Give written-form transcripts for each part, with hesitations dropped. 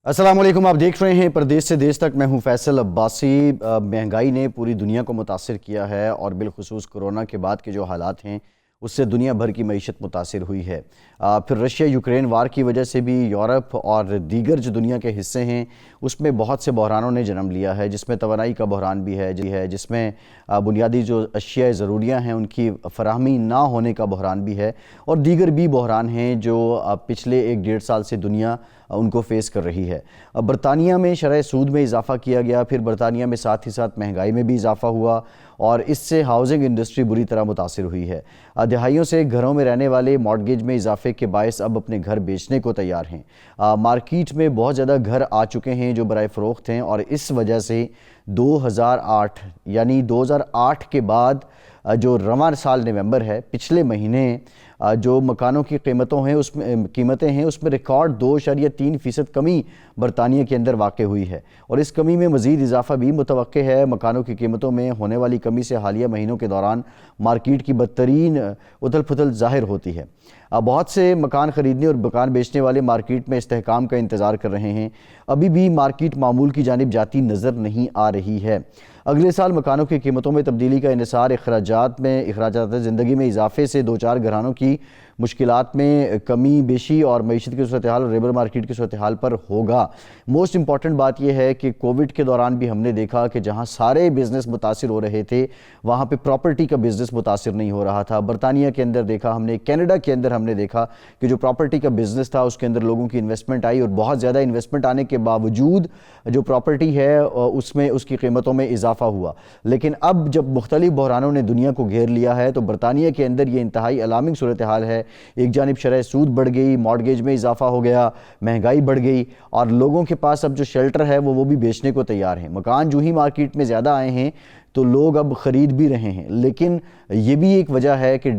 अस्सलाम वालेकुम। आप देख रहे हैं परदेश से देश तक। मैं हूं फैसल अब्बासी। महंगाई ने पूरी दुनिया को मुतासिर किया है और बिलखुसूस कोरोना के बाद के जो हालात हैं उससे दुनिया भर की मईशत मुतासिर हुई है। फिर रशिया यूक्रेन वार की वजह से भी यूरोप और दीगर जो दुनिया के हिस्से हैं उसमें बहुत से बहरानों ने जन्म लिया है, जिसमें तवानाई का बहरान भी है, जिसमें बुनियादी जो अशिया ज़रूरियाँ हैं उनकी फराहमी ना होने का बहरान भी है, और दीगर भी बहरान हैं जो पिछले 1-1.5 साल से दुनिया उनको फेस कर रही है। अब बरतानिया में शरह सूद में इजाफा किया गया, फिर बरतानिया में साथ ही साथ महंगाई में भी इजाफा हुआ और इससे हाउसिंग इंडस्ट्री बुरी तरह मुतासिर हुई है। दहाइयों से घरों में रहने वाले मॉर्टगेज में इजाफे के बायस अब अपने घर बेचने को तैयार हैं। मार्केट में बहुत ज़्यादा घर आ चुके हैं जो बराए फ़रोख्त हैं, और इस वजह से 2008 यानी 2008 के बाद जो रवां साल नवंबर है, पिछले महीने जो मकानों की कीमतें हैं उसमें रिकॉर्ड 2.3% कमी बरतानिया के अंदर वाक़ हुई है, और इस कमी में मज़ीद इजाफा भी मुतवक्के है। मकानों की कीमतों में होने वाली कमी से हालिया महीनों के दौरान मार्केट की बदतरीन उथल पुथल ज़ाहिर होती है। बहुत से मकान ख़रीदने और मकान बेचने वाले मार्केट में इस्तेहकाम का इंतज़ार कर रहे हैं। अभी भी मार्केट मामूल की जानिब जाती नज़र नहीं आ रही है। अगले साल मकानों की कीमतों में तब्दीली का इन्हिसार अखराजात ज़िंदगी में इजाफे से दो चार घरानों की मुश्किलात में कमी बेशी और मईशत की सूरत हाल और लेबर मार्केट की सूरत हाल पर होगा। मोस्ट इंपॉर्टेंट बात यह है कि कोविड के दौरान भी हमने देखा कि जहाँ सारे बिजनेस मुतासिर हो रहे थे वहाँ पे प्रॉपर्टी का बिजनेस मुतासिर नहीं हो रहा था। बरतानिया के अंदर देखा हमने, कनाडा के अंदर हमने देखा कि जो प्रॉपर्टी का बिजनेस था उसके अंदर लोगों की इन्वेस्टमेंट आई, और बहुत ज़्यादा इन्वेस्टमेंट आने के बावजूद जो प्रॉपर्टी है उसमें उसकी कीमतों में इजाफा हुआ। लेकिन अब जब मुख्तलिफ बहरानों ने दुनिया को घेर लिया है तो बरतानिया के अंदर ये इंतहाई अलार्मिंग सूरत हाल है। एक जानिब शरह सूद बढ़ गई, मॉर्टगेज में इजाफा हो गया, महंगाई बढ़ गई, और लोगों के पास अब जो शेल्टर है वो भी बेचने को तैयार हैं। मकान जो ही मार्केट में ज़्यादा आए हैं तो लोग अब ख़रीद भी रहे हैं, लेकिन ये भी एक वजह है कि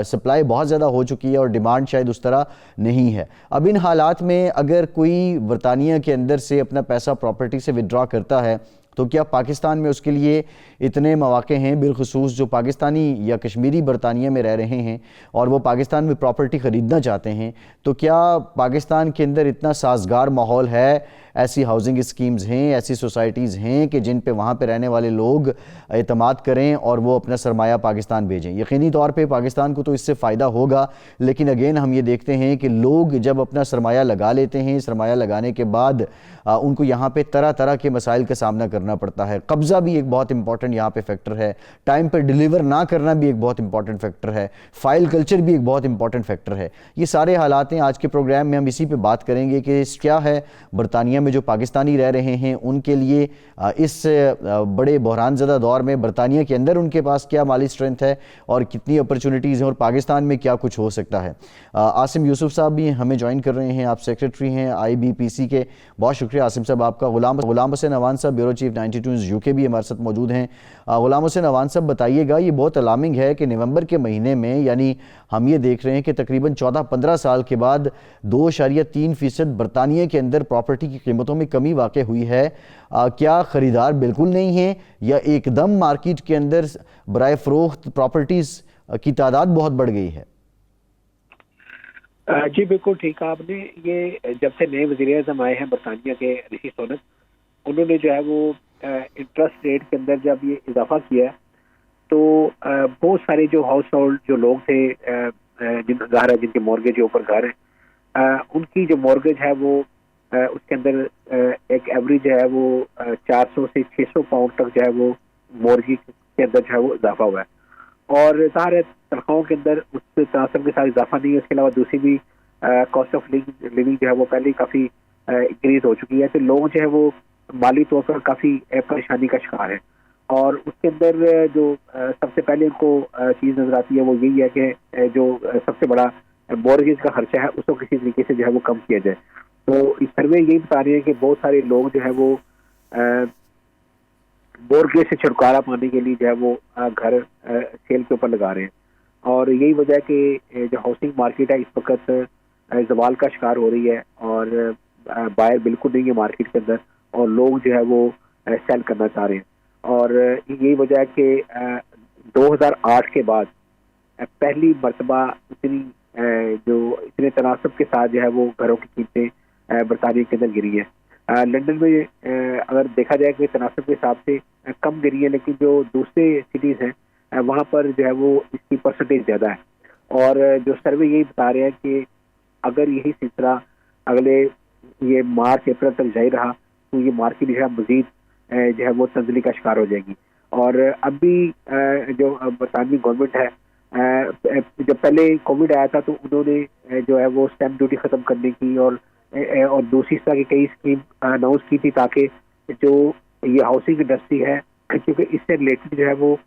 सप्लाई बहुत ज़्यादा हो चुकी है और डिमांड शायद उस तरह नहीं है। अब इन हालात में अगर कोई बरतानिया के अंदर से अपना पैसा प्रॉपर्टी से विड्रॉ करता है तो क्या पाकिस्तान में उसके लिए इतने मौके हैं, बिलखुसूस जो पाकिस्तानी या कश्मीरी बरतानिया में रह रहे हैं और वो पाकिस्तान में प्रॉपर्टी ख़रीदना चाहते हैं, तो क्या पाकिस्तान के अंदर इतना साजगार माहौल है, ऐसी हाउसिंग स्कीम्स हैं, ऐसी सोसाइटीज़ हैं कि जिन पे वहाँ पे रहने वाले लोग एतमाद करें और वो अपना सरमाया पाकिस्तान भेजें? यकीनी तौर पे पाकिस्तान को तो इससे फ़ायदा होगा, लेकिन अगेन हम ये देखते हैं कि लोग जब अपना सरमाया लगा लेते हैं, सरमाया लगाने के बाद उनको यहाँ पे तरह तरह के मसाइल का सामना करना पड़ता है। कब्ज़ा भी एक बहुत इंपॉर्टेंट यहाँ पे फैक्टर है, टाइम पर डिलीवर ना करना भी एक बहुत इंपॉर्टेंट फैक्टर है, फाइल कल्चर भी एक बहुत इंपॉर्टेंट फैक्टर है। ये सारे हालात हैं। आज के प्रोग्राम में हम इसी पे बात करेंगे कि क्या है बरतानिया में जो पाकिस्तानी रह रहे हैं उनके लिए इस बड़े बहरान ज़दा दौर में बरतानिया के अंदर उनके पास क्या माली स्ट्रेंथ है और कितनी अपॉर्चुनिटीज़ हैं, और पाकिस्तान में क्या कुछ हो सकता है। आसिम यूसुफ साहब भी हमें ज्वाइन कर रहे हैं, आप सेक्रेटरी हैं IBPC के। बहुत शुक्रिया आसिम साहब आपका। गुलाम हुसैन अवान साहब ब्यूरो चीफ 92 न्यूज़ UK भी हमारे साथ मौजूद हैं। गुलाम हुसैन अवान साहब बताइएगा, ये बहुत अलार्मिंग है कि नवंबर के महीने में, यानी हम ये देख रहे हैं कि तकरीबन 14-15 साल के बाद 2.3% बरतानिया के अंदर प्रॉपर्टी की कीमतों में कमी वाक़ हुई है। क्या ख़रीदार बिल्कुल नहीं है या एकदम मार्केट के अंदर बराए फ़रोख्त प्रॉपर्टीज़ की तादाद बहुत बढ़ गई है? जी बिल्कुल ठीक है आपने। ये जब से नए वज़ीर-ए-आज़म आए हैं बरतानिया के, ऋषि सुनक, उन्होंने जो है वो इंटरेस्ट रेट के अंदर जब ये इजाफा किया है तो बहुत सारे जो हाउस होल्ड जो लोग थे ज़ाहिर है जिनके मॉर्गेज के ऊपर घर है, उनकी जो मॉर्गेज है वो उसके अंदर एक एवरेज है वो 400 से 600 पाउंड तक जो है वो मॉर्गेज के अंदर जो है वो इजाफा हुआ है। और ज़ाहिर है तनख्वाहों के अंदर उस तनासब के साथ इजाफा नहीं है, इसके अलावा दूसरी भी कॉस्ट ऑफ लिविंग जो है वो पहले ही काफ़ी इंक्रीज हो चुकी है, तो लोग जो है वो माली तौर पर काफ़ी परेशानी का शिकार है। और उसके अंदर जो सबसे पहले उनको चीज़ नजर आती है वो यही है कि जो सबसे बड़ा मॉर्गेज का खर्चा है उसको किसी तरीके से जो है वो कम किया जाए। तो इस सर्वे यही बता रहे हैं कि बहुत सारे लोग जो है वो मॉर्गेज से छुटकारा पाने के लिए जो है वो घर सेल के ऊपर लगा रहे हैं, और यही वजह है कि जो हाउसिंग मार्केट है इस वक्त जवाल का शिकार हो रही है और बायर बिल्कुल नहीं है मार्केट के अंदर, और लोग जो है वो सेल करना चाह रहे हैं। और यही वजह है कि 2008 के बाद पहली मरतबा इतने तनासब के साथ जो है वो घरों की कीमतें बरतानिया के अंदर गिरी है। लंदन में अगर देखा जाए कि तनासब के हिसाब से कम गिरी है, लेकिन जो दूसरे सिटीज़ हैं वहाँ पर जो है वो इसकी परसेंटेज ज़्यादा है। और जो सर्वे यही बता रहे हैं कि अगर यही सिलसिला अगले ये मार्च अप्रैल तक जारी रहा तो ये मार्केट जो है मजीद जो है वो तंजली का शिकार हो जाएगी। और अभी जो बरतानवी गवर्नमेंट है, जब पहले कोविड आया था तो उन्होंने जो है वो स्टैम्प ड्यूटी ख़त्म करने की और दूसरी तरह की कई स्कीम अनाउंस की थी, ताकि जो ये हाउसिंग इंडस्ट्री है, क्योंकि इससे रिलेटेड जो है वो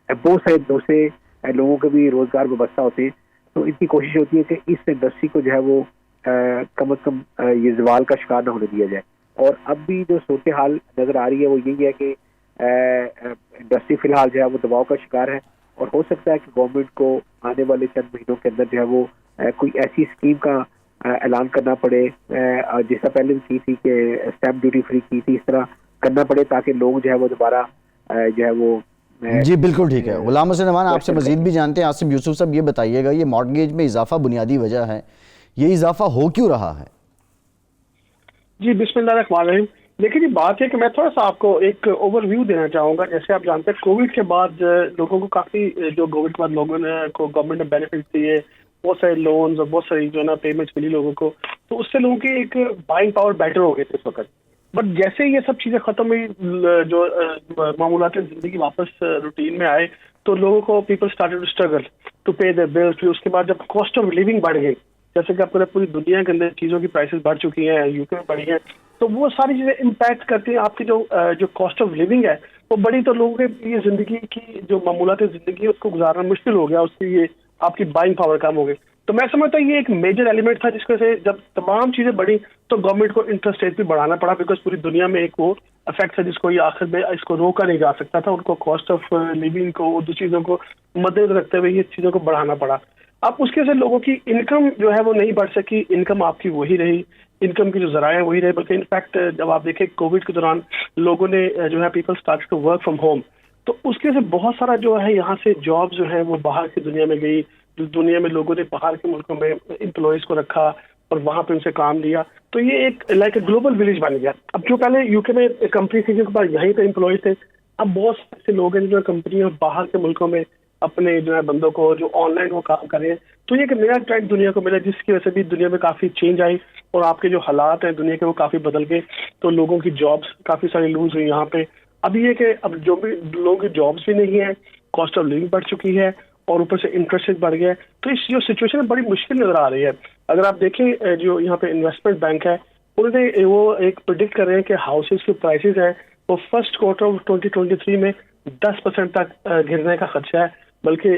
बहुत सारे दूसरे लोगों के भी रोजगार व्यवस्था होते हैं, तो इनकी कोशिश होती है कि इस इंडस्ट्री को जो है वो कम अज कम ये जवाल का शिकार न होने दिया जाए। और अब भी जो सूरत हाल नजर आ रही है वो यही है कि इंडस्ट्री फिलहाल जो है वो दबाव का शिकार है, और हो सकता है कि गवर्नमेंट को आने वाले चंद महीनों के अंदर जो है वो कोई ऐसी स्कीम का ऐलान करना पड़े, जैसा पहले भी की थी कि स्टैम्प ड्यूटी फ्री की थी, इस तरह करना पड़े ताकि लोग जो है वो दोबारा जो है वो जी बिल्कुल ठीक है। गुलाम हुसैन अमान, आपसे मजीद भी जानते हैं। आसिफ यूसुफ साहब, ये बताइएगा, ये मॉर्टगेज में इजाफा बुनियादी वजह है, ये इजाफा हो क्यों रहा है? जी बिस्मिल्लाहिर्रहमानिर्रहीम। देखिए, ये बात है कि मैं थोड़ा सा आपको एक ओवरव्यू देना चाहूँगा। जैसे आप जानते हैं कोविड के बाद लोगों को काफ़ी जो कोविड के बाद लोगों ने को गवर्नमेंट ने बेनिफिट दिए, बहुत सारे लोन्स और बहुत सारी जो है ना पेमेंट्स मिली लोगों को, तो उससे लोगों की एक बाइंग पावर बेटर हो गई थी इस वक्त। बट जैसे ये सब चीज़ें ख़त्म हुई, जो मामूलात ज़िंदगी वापस रूटीन में आए, तो लोगों को people started to struggle to pay their bills. फिर उसके बाद जब कॉस्ट ऑफ लिविंग बढ़ गई, जैसे कि आपको पता है पूरी दुनिया के अंदर चीज़ों की प्राइसेस बढ़ चुकी हैं, यूके में बढ़ी हैं, तो वो सारी चीज़ें इम्पैक्ट करती हैं आपकी जो कॉस्ट ऑफ लिविंग है वो बढ़ी, तो लोगों के ये ज़िंदगी की जो मामूलात ज़िंदगी है उसको गुजारना मुश्किल हो गया, उसकी ये आपकी बाइंग पावर कम हो गई। तो मैं समझता हूँ ये एक मेजर एलिमेंट था जिसकी वजह से जब तमाम चीज़ें बढ़ी तो गवर्नमेंट को इंटरेस्ट रेट भी बढ़ाना पड़ा, बिकॉज पूरी दुनिया में एक वो इफेक्ट है जिसको ये आखिर में इसको रोका नहीं जा सकता था। उनको कॉस्ट ऑफ लिविंग को, दूसरी चीज़ों को मद्देनजर रखते हुए ये चीज़ों को बढ़ाना पड़ा। अब उसके वजह से लोगों की इनकम जो है वो नहीं बढ़ सकी, इनकम आपकी वही रही, इनकम की जो जराए वही रहे, बल्कि इनफैक्ट जब आप देखें कोविड के दौरान लोगों ने जो है people start to work from home, तो उसके वजह से बहुत सारा जो है यहाँ से जॉब जो है वो बाहर की दुनिया में गई। दुनिया में लोगों ने बाहर के मुल्कों में एम्प्लॉयज़ को रखा और वहाँ पे उनसे काम लिया, तो ये एक लाइक ग्लोबल विलेज बन गया। अब जो पहले यूके में कंपनी थी जिनके पास यहीं पे एम्प्लॉयज़ थे, अब बहुत ऐसे लोग हैं जो कंपनी और बाहर के मुल्कों में अपने जो है बंदों को जो ऑनलाइन वो काम कर रहे हैं। तो ये एक नया ट्रेंड दुनिया को मिला जिसकी वजह से भी दुनिया में काफ़ी चेंज आई और आपके जो हालात हैं दुनिया के वो काफ़ी बदल गए, तो लोगों की जॉब्स काफ़ी सारी लूज हुई यहाँ पे। अब ये कि अब जो भी लोगों की जॉब्स भी नहीं है, कॉस्ट ऑफ लिविंग बढ़ चुकी है और ऊपर से इंटरेस्ट रेट बढ़ गया है, तो इस जो सिचुएशन बड़ी मुश्किल नजर आ रही है। अगर आप देखें जो यहाँ पे इन्वेस्टमेंट बैंक है उन्होंने वो एक प्रिडिक्ट कर रहे हैं कि हाउसेज की प्राइसेस हैं वो फर्स्ट क्वार्टर ऑफ 2023 में 10% तक गिरने का खदशा है। बल्कि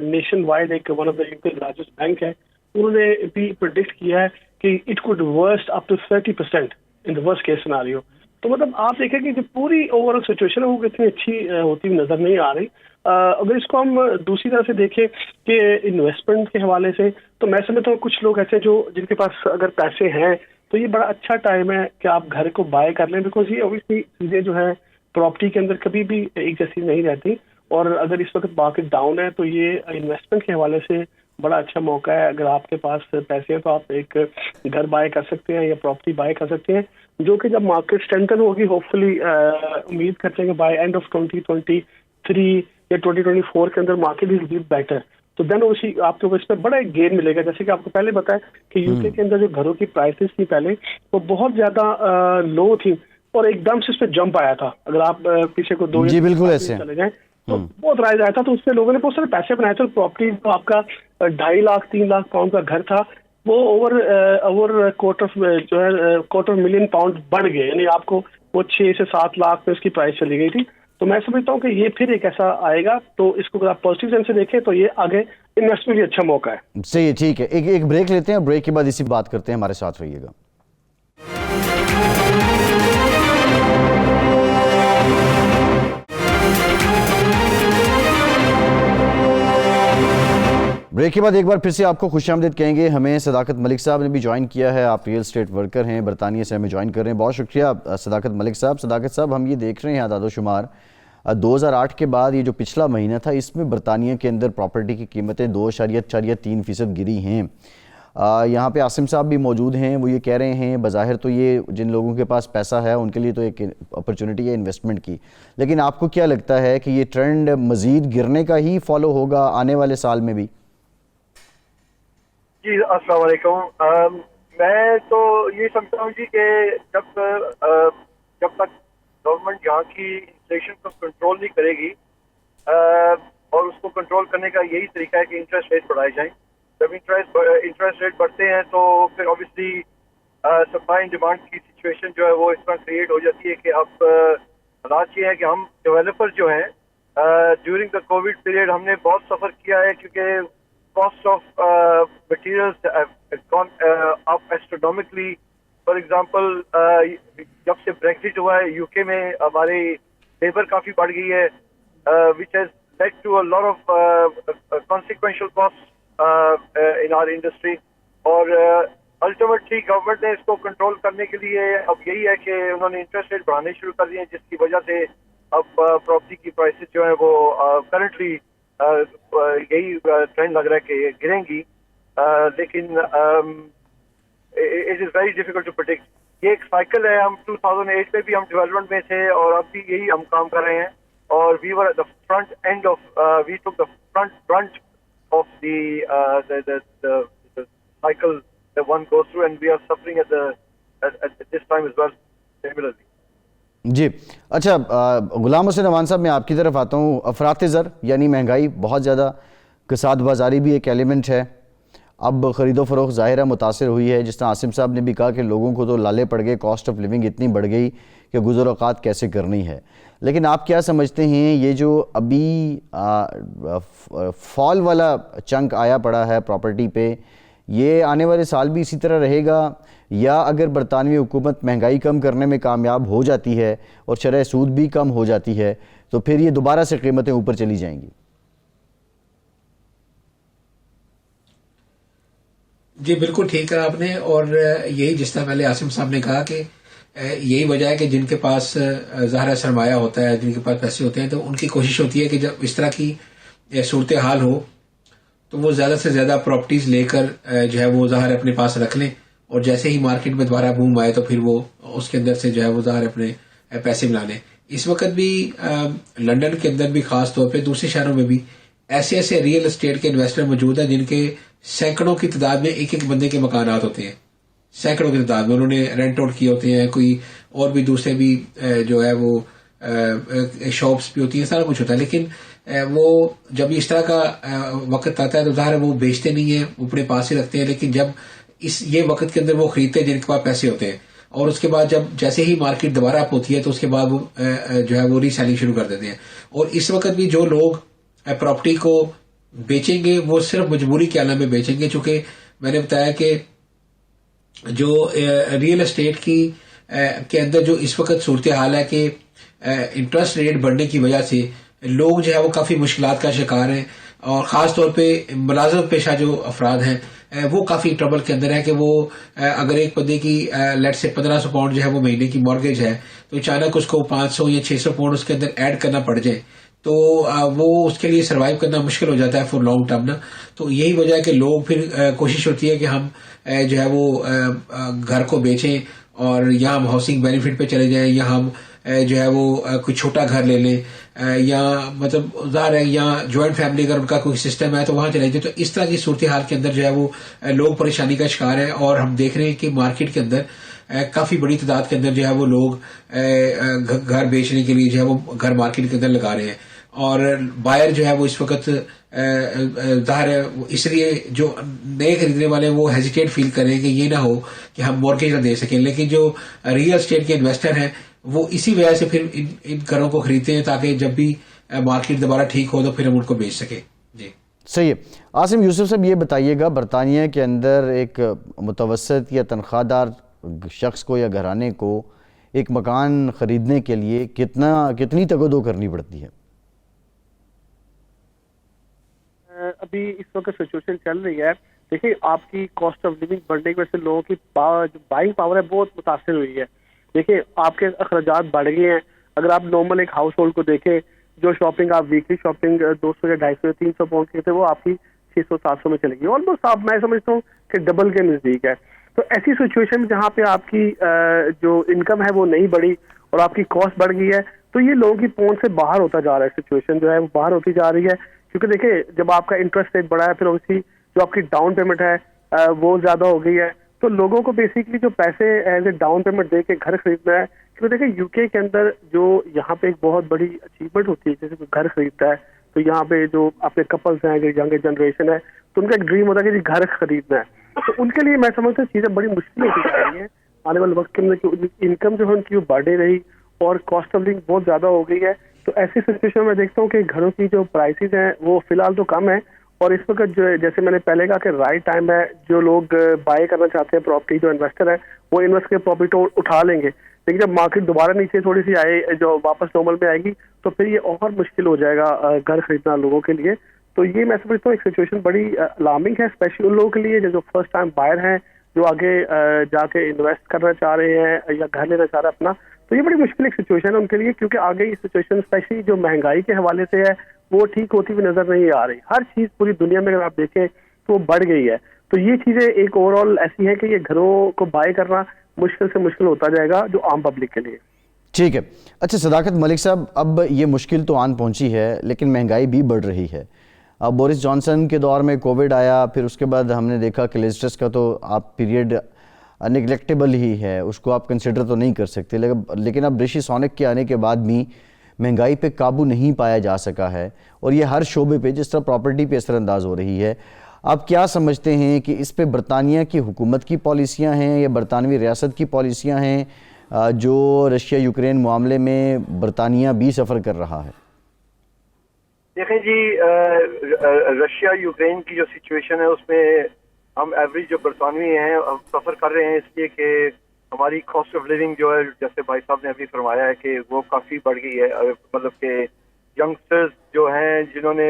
नेशन वाइड एक one of the UK largest bank है, उन्होंने भी प्रिडिक्ट किया है कि it could worst up to 30% in the worst case scenario. तो मतलब आप देखें कि जो पूरी ओवरऑल सिचुएशन है वो कितनी अच्छी होती हुई नजर नहीं आ रही। अगर इसको हम दूसरी तरह से देखें कि इन्वेस्टमेंट के हवाले से, तो मैं समझता हूँ कुछ लोग ऐसे जो जिनके पास अगर पैसे हैं तो ये बड़ा अच्छा टाइम है कि आप घर को बाय कर लें, बिकॉज ये ऑब्वियसली चीज़ें जो है प्रॉपर्टी के अंदर कभी भी एक जैसी नहीं रहती, और अगर इस वक्त मार्केट डाउन है तो ये इन्वेस्टमेंट के हवाले से बड़ा अच्छा मौका है। अगर आपके पास पैसे हैं तो आप एक घर बाय कर सकते हैं या प्रॉपर्टी बाय कर सकते हैं, जो कि जब मार्केट स्ट्रेंथन होगी होपफुली उम्मीद करते हैं कि बाय एंड ऑफ 2023 या 2024 के अंदर मार्केट इज बी बेटर, तो देन उसी आपको इस पर बड़ा एक गेन मिलेगा। जैसे कि आपको पहले बताया कि यूके के अंदर जो घरों की प्राइसेस थी पहले वो बहुत ज्यादा लो थी और एकदम से इस पर जंप आया था। अगर आप पीछे को दो जी बिल्कुल ऐसे चले जाएं तो बहुत राइज आया था, तो उससे लोगों ने बहुत सारे पैसे बनाए थे। प्रॉपर्टी तो आपका 2.5 लाख 3 लाख पाउंड का घर था वो ओवर क्वार्टर मिलियन पाउंड बढ़ गए, यानी आपको वो 6 से 7 लाख में उसकी प्राइस चली गई थी। तो मैं समझता हूँ कि ये फिर एक ऐसा आएगा, तो इसको अगर आप पॉजिटिव सेंस से देखें तो ये आगे इन्वेस्टमेंट भी अच्छा मौका है। सही है, ठीक है, एक ब्रेक लेते हैं, ब्रेक के बाद इसी बात करते हैं, हमारे साथ रहिएगा। ब्रेक के बाद एक बार फिर से आपको खुशामदीद कहेंगे। हमें सदाकत मलिक साहब ने भी ज्वाइन किया है, आप रियल एस्टेट वर्कर हैं, बरतानिया से हमें ज्वाइन कर रहे हैं, बहुत शुक्रिया सदाकत मलिक साहब। सदाकत साहब, हम ये देख रहे हैं आदादोशुमार 2008 के बाद ये जो पिछला महीना था इसमें बरतानिया के अंदर प्रॉपर्टी की कीमतें 2.3% गिरी हैं। यहाँ पे आसिम साहब भी मौजूद हैं। वो ये कह रहे हैं बज़ाहिर तो ये जिन लोगों के पास पैसा है उनके लिए तो एक अपॉर्चुनिटी है इन्वेस्टमेंट की, लेकिन आपको क्या लगता है कि ये ट्रेंड मज़ीद गिरने का ही फॉलो होगा आने वाले साल में भी? जी अस्सलाम वालेकुम। मैं तो ये समझता हूँ जी कि जब तक गवर्नमेंट यहाँ की इन्फ्लेशन को कंट्रोल नहीं करेगी और उसको कंट्रोल करने का यही तरीका है कि इंटरेस्ट रेट बढ़ाए जाएं। जब इंटरेस्ट रेट बढ़ते हैं तो फिर ऑब्वियसली सप्लाई एंड डिमांड की सिचुएशन जो है वो इस तरह क्रिएट हो जाती है कि अब हालात ये है कि हम डेवलपर जो हैं ड्यूरिंग द कोविड पीरियड हमने बहुत सफ़र किया है, क्योंकि cost of materials has gone up astronomically. For example, जब से Brexit हुआ है यूके में हमारी लेबर काफ़ी बढ़ गई है, which has led to a lot of consequential costs in our industry. और अल्टीमेटली गवर्नमेंट ने इसको कंट्रोल करने के लिए अब यही है कि उन्होंने इंटरेस्ट रेट बढ़ाने शुरू कर दिए हैं, जिसकी वजह से अब प्रॉपर्टी की प्राइसेस जो है वो करंटली यही ट्रेंड लग रहा है कि गिरेंगी, लेकिन it is very difficult to predict. ये एक साइकिल है। हम 2008 में भी हम डेवलपमेंट में थे और अब भी यही हम काम कर रहे हैं, और we were at the front end of we took the front of the cycle that one goes through, and we are suffering at this time as well similarly. जी अच्छा, गुलाम हुसैन अवान साहब, मैं आपकी तरफ आता हूँ। अफरात ज़र यानी महंगाई बहुत ज़्यादा, कसाद बाज़ारी भी एक एलिमेंट है। अब ख़रीदो फ़रोख्त ज़ाहिर है मुतासर हुई है। जिस तरह आसिम साहब ने भी कहा कि लोगों को तो लाले पड़ गए, कॉस्ट ऑफ लिविंग इतनी बढ़ गई कि गुज़र औक़ात कैसे करनी है। लेकिन आप क्या समझते हैं, ये जो अभी फॉल वाला चंक आया पड़ा है प्रॉपर्टी पे, ये आने वाले साल भी इसी तरह रहेगा, या अगर बरतानवी हुकूमत महंगाई कम करने में कामयाब हो जाती है और शरह सूद भी कम हो जाती है तो फिर ये दोबारा से कीमतें ऊपर चली जाएंगी? जी बिल्कुल ठीक कहा आपने, और यही जिस तरह पहले आसिम साहब ने कहा कि यही वजह है कि जिनके पास ज़ाहिर सरमाया होता है, जिनके पास पैसे होते हैं, तो उनकी कोशिश होती है कि जब इस तरह की सूरत हाल हो तो वो ज़्यादा से ज़्यादा प्रॉपर्टीज़ लेकर जो है वो ज़ाहिर अपने पास रख लें, और जैसे ही मार्केट में दोबारा बूम आए तो फिर वो उसके अंदर से जो है वो ज़ाहिर अपने पैसे मिला लें। इस वक्त भी लंदन के अंदर भी ख़ास तौर पे दूसरे शहरों में भी ऐसे ऐसे रियल एस्टेट के इन्वेस्टर मौजूद हैं जिनके सैकड़ों की तादाद में एक एक बंदे के मकानात होते हैं, सैकड़ों की तादाद में उन्होंने रेंट आउट किए होते हैं, कोई और भी दूसरे भी जो है वो शॉप्स भी होती हैं, सारा कुछ होता है। लेकिन वो जब इस तरह का वक्त आता है तो ज़ाहिर वो बेचते नहीं है, अपने पास ही रखते हैं। लेकिन जब ये वक्त के अंदर वो खरीदते हैं जिनके पास पैसे होते हैं, और उसके बाद जब जैसे ही मार्केट दोबारा अप होती है तो उसके बाद वो जो है वो रीसेलिंग शुरू कर देते हैं। और इस वक्त भी जो लोग प्रॉपर्टी को बेचेंगे वो सिर्फ मजबूरी के आलम में बेचेंगे, चूंकि मैंने बताया कि जो रियल एस्टेट की के अंदर जो इस वक्त सूरत हाल है कि इंटरेस्ट रेट बढ़ने की वजह से लोग जो है वो काफ़ी मुश्किलात का शिकार हैं, और ख़ास तौर पे मुलाज़मत पेशा जो अफराद हैं वो काफ़ी ट्रबल के अंदर है कि वो अगर एक बंदे की लेट से 1500 पाउंड जो है वो महीने की मॉर्गेज है, तो अचानक उसको 500 या 600 पाउंड उसके अंदर ऐड करना पड़ जाए तो वो उसके लिए सर्वाइव करना मुश्किल हो जाता है फॉर लॉन्ग टर्म ना। तो यही वजह है कि लोग फिर कोशिश होती है कि हम जो है वो घर को बेचें और या हम हाउसिंग बेनिफिट पे चले जाएं, या हम जो है वो कोई छोटा घर ले लें, या मतलब ज़ाहिर है या जॉइंट फैमिली अगर उनका कोई सिस्टम है तो वहाँ चले जाए। तो इस तरह की सूरत हाल के अंदर जो है वो लोग परेशानी का शिकार है, और हम देख रहे हैं कि मार्केट के अंदर काफ़ी बड़ी तादाद के अंदर जो है वो लोग घर बेचने के लिए जो है वो घर मार्केट के अंदर लगा रहे हैं, और बायर जो है वो इस वक्त ज़ाहिर है इसलिए जो नए खरीदने वाले वो हेजिटेट फील करें कि ये ना हो कि हम मॉर्गेज ना दे सकें। लेकिन जो रियल एस्टेट के इन्वेस्टर हैं वो इसी वजह से फिर इन घरों को खरीदते हैं ताकि जब भी मार्केट दोबारा ठीक हो तो फिर हम उनको बेच सकें। जी सही है। आसिम यूसुफ साहब, ये बताइएगा, बरतानिया के अंदर एक मुतवसत या तनख्वाहदार शख्स को या घराने को एक मकान ख़रीदने के लिए कितनी तगदो करनी पड़ती है? अभी इस वक्त सिचुएशन चल रही है, देखिए आपकी कॉस्ट ऑफ लिविंग बढ़ने की वजह से लोगों की जो बाइंग पावर है बहुत मुतासर हुई है। देखिए आपके अखराजात बढ़ गए हैं। अगर आप नॉर्मल एक हाउस होल्ड को देखें, जो शॉपिंग आप वीकली शॉपिंग 200 या 250 या 300 पाउंड की थे वो आपकी 600-700 में चलेगी। ऑलमोस्ट आप मैं समझता हूँ कि डबल के नजदीक है। तो ऐसी सिचुएशन में जहाँ पे आपकी जो इनकम है वो नहीं बढ़ी और आपकी कॉस्ट बढ़ गई है, तो ये लोगों की पहुंच से बाहर होता जा रहा है। सिचुएशन जो है वो बाहर होती जा रही है, क्योंकि देखिए जब आपका इंटरेस्ट रेट बढ़ा है, फिर उसकी जो आपकी डाउन पेमेंट है वो ज्यादा हो गई है, तो लोगों को बेसिकली जो पैसे एज ए डाउन पेमेंट दे के घर खरीदना है। क्योंकि देखिए यूके के अंदर जो यहाँ पे एक बहुत बड़ी अचीवमेंट होती है, जैसे कोई घर खरीदता है तो यहाँ पे जो अपने कपल्स हैं, जो यंग जनरेशन है, तो उनका एक ड्रीम होता है कि घर खरीदना है। तो उनके लिए मैं समझता हूँ चीजें बड़ी मुश्किल होती जा रही है आने वाले वक्त के अंदर, कि इनकम जो है उनकी वो बढ़ रही और कॉस्ट ऑफ लिविंग बहुत ज्यादा हो गई है। तो ऐसी सिचुएशन में देखता हूँ कि घरों की जो प्राइसेस हैं वो फिलहाल तो कम है, और इस वक्त जो है, जैसे मैंने पहले कहा कि राइट टाइम है। जो लोग बाय करना चाहते हैं प्रॉपर्टी, जो इन्वेस्टर है वो इन्वेस्ट के प्रॉफिट उठा लेंगे, लेकिन जब मार्केट दोबारा नीचे थोड़ी सी आए, जो वापस नॉर्मल में आएगी, तो फिर ये और मुश्किल हो जाएगा घर खरीदना लोगों के लिए। तो ये मैं समझता हूँ एक सिचुएशन बड़ी अलार्मिंग है, स्पेशली उन लोगों के लिए जो फर्स्ट टाइम बायर हैं, जो आगे जाके इन्वेस्ट करना चाह रहे हैं या घर लेना चाह रहे हैं अपना। तो ये बड़ी मुश्किल एक सिचुएशन है उनके लिए, क्योंकि आगे ये सिचुएशन स्पेशली जो महंगाई के हवाले से है वो ठीक होती हुई नजर नहीं आ रही। हर चीज पूरी दुनिया में अगर आप देखें तो वो बढ़ गई है। तो ये चीजें एक ओवरऑल ऐसी है कि ये घरों को बाय करना मुश्किल से मुश्किल होता जाएगा जो आम पब्लिक के लिए। ठीक है। अच्छा सदाकत मलिक साहब, अब ये मुश्किल तो आन पहुंची है, लेकिन महंगाई भी बढ़ रही है। अब बोरिस जॉनसन के दौर में कोविड आया, फिर उसके बाद हमने देखा कि लिज ट्रस का तो आप पीरियड निगलेक्टेबल ही है, उसको आप कंसिडर तो नहीं कर सकते। लेकिन अब ऋषि सुनक के आने के बाद भी महंगाई पे काबू नहीं पाया जा सका है, और ये हर शोबे पे, जिस तरह प्रॉपर्टी पे असरअंदाज हो रही है। आप क्या समझते हैं कि इस पे बरतानिया की हुकूमत की पॉलिसियां हैं या बरतानवी रियासत की पॉलिसियां हैं, जो रशिया यूक्रेन मामले में बरतानिया भी सफ़र कर रहा है? देखें जी, रशिया यूक्रेन की जो सिचुएशन है उसमें हम एवरेज जो बरतानवी हैं हम सफ़र कर रहे हैं, इसलिए कि हमारी कॉस्ट ऑफ लिविंग जो है, जैसे भाई साहब ने अभी फरमाया है कि वो काफ़ी बढ़ गई है। मतलब कि यंगस्टर्स जो हैं जिन्होंने